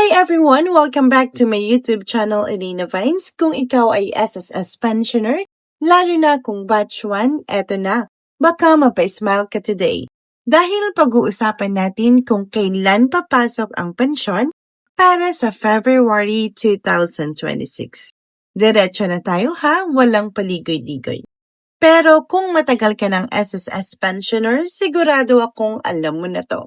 Hi everyone! Welcome back to my YouTube channel, Elena Vines. Kung ikaw ay SSS pensioner, lalo na kung batch 1, eto na. Baka mapa-smile ka today. Dahil pag-uusapan natin kung kailan papasok ang pensyon para sa February 2026. Diretso na tayo ha, walang paligoy-ligoy. Pero kung matagal ka ng SSS pensioner, sigurado akong alam mo na to.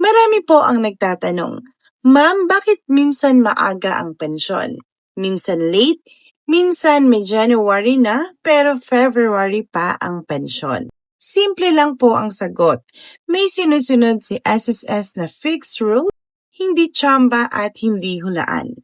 Marami po ang nagtatanong, Ma'am, bakit minsan maaga ang pensyon? Minsan late, minsan may January na, pero February pa ang pensyon. Simple lang po ang sagot. May sinusunod si SSS na fixed rule, hindi tsamba at hindi hulaan.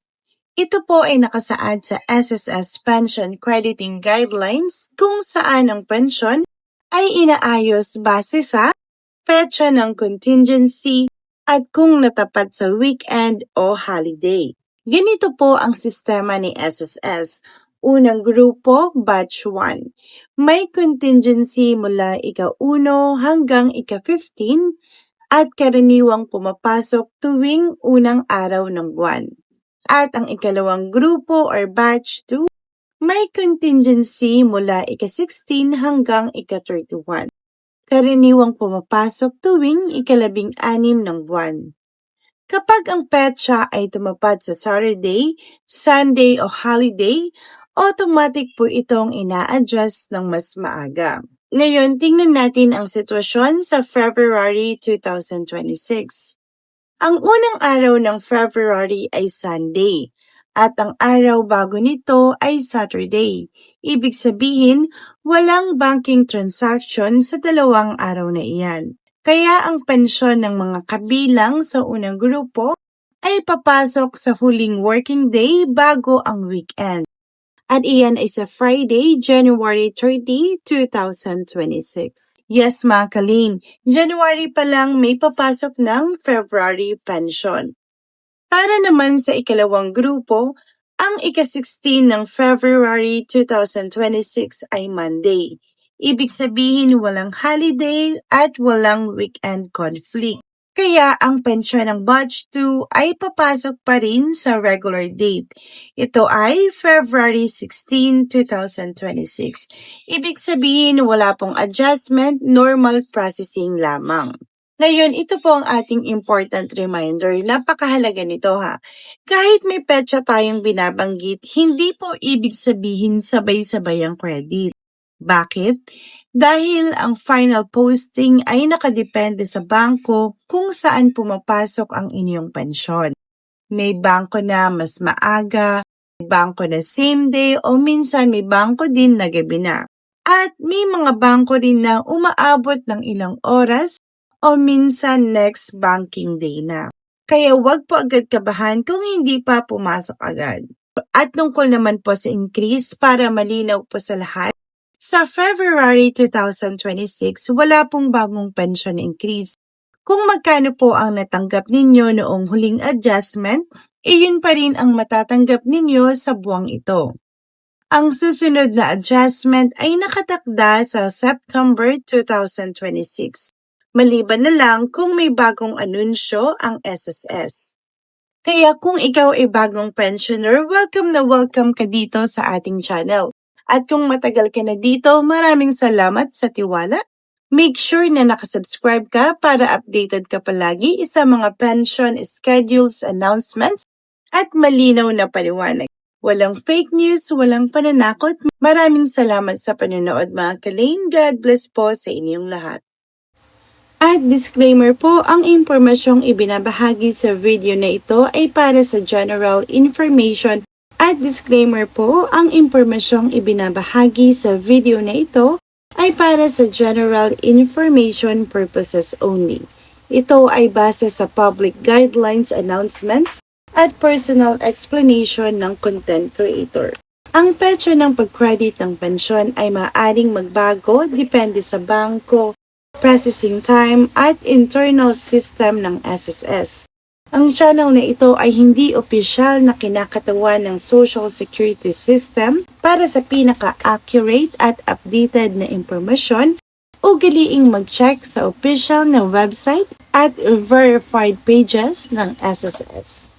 Ito po ay nakasaad sa SSS Pension Crediting Guidelines kung saan ang pensyon ay inaayos base sa petsa ng contingency at kung natapat sa weekend o holiday. Ganito po ang sistema ni SSS. Unang grupo, batch 1. May contingency mula ika-1 hanggang ika-15 at karaniwang pumapasok tuwing unang araw ng buwan. At ang ikalawang grupo or batch 2, may contingency mula ika-16 hanggang ika-31. Karaniwang pumapasok tuwing ika-16 ng buwan. Kapag ang petsa ay tumapad sa Saturday, Sunday o holiday, automatic po itong ina-adjust ng mas maaga. Ngayon, tingnan natin ang sitwasyon sa February 2026. Ang unang araw ng February ay Sunday at ang araw bago nito ay Saturday. Ibig sabihin, walang banking transaction sa dalawang araw na iyan. Kaya ang pensyon ng mga kabilang sa unang grupo ay papasok sa huling working day bago ang weekend. At iyan ay sa Friday, January 30, 2026. Yes mga kalin, January pa lang may papasok ng February pension. Para naman sa ikalawang grupo, ang ika-16 ng February 2026 ay Monday. Ibig sabihin walang holiday at walang weekend conflict. Kaya ang pensyon ng batch 2 ay papasok pa rin sa regular date. Ito ay February 16, 2026. Ibig sabihin wala pong adjustment, normal processing lamang. Ngayon, ito po ang ating important reminder. Napakahalaga nito ha. Kahit may petsa tayong binabanggit, hindi po ibig sabihin sabay-sabay ang credit. Bakit? Dahil ang final posting ay nakadepende sa bangko kung saan pumapasok ang inyong pensyon. May bangko na mas maaga, may bangko na same day o minsan may bangko din na gabi na. At may mga bangko rin na umaabot ng ilang oras o minsan next banking day na. Kaya wag po agad kabahan kung hindi pa pumasok agad. At tungkol naman po sa increase para malinaw po sa lahat, sa February 2026, wala pong bagong pension increase. Kung magkano po ang natanggap ninyo noong huling adjustment, iyon pa rin ang matatanggap ninyo sa buwang ito. Ang susunod na adjustment ay nakatakda sa September 2026. Maliban na lang kung may bagong anunsyo ang SSS. Kaya kung ikaw ay bagong pensioner, welcome na welcome ka dito sa ating channel. At kung matagal ka na dito, maraming salamat sa tiwala. Make sure na nakasubscribe ka para updated ka palagi sa mga pension schedules, announcements, at malinaw na paliwanag. Walang fake news, walang pananakot. Maraming salamat sa panonood mga kalin. God bless po sa inyong lahat. At disclaimer po, ang impormasyong ibinabahagi sa video na ito ay para sa general information. At disclaimer po, ang impormasyong ibinabahagi sa video na ito ay para sa general information purposes only. Ito ay base sa public guidelines, announcements, at personal explanation ng content creator. Ang petsa ng pag-credit ng pensyon ay maaaring magbago depende sa bangko, processing time, at internal system ng SSS. Ang channel na ito ay hindi opisyal na kinakatawan ng Social Security System. Para sa pinaka-accurate at updated na impormasyon, ugaliing mag-check sa official na website at verified pages ng SSS.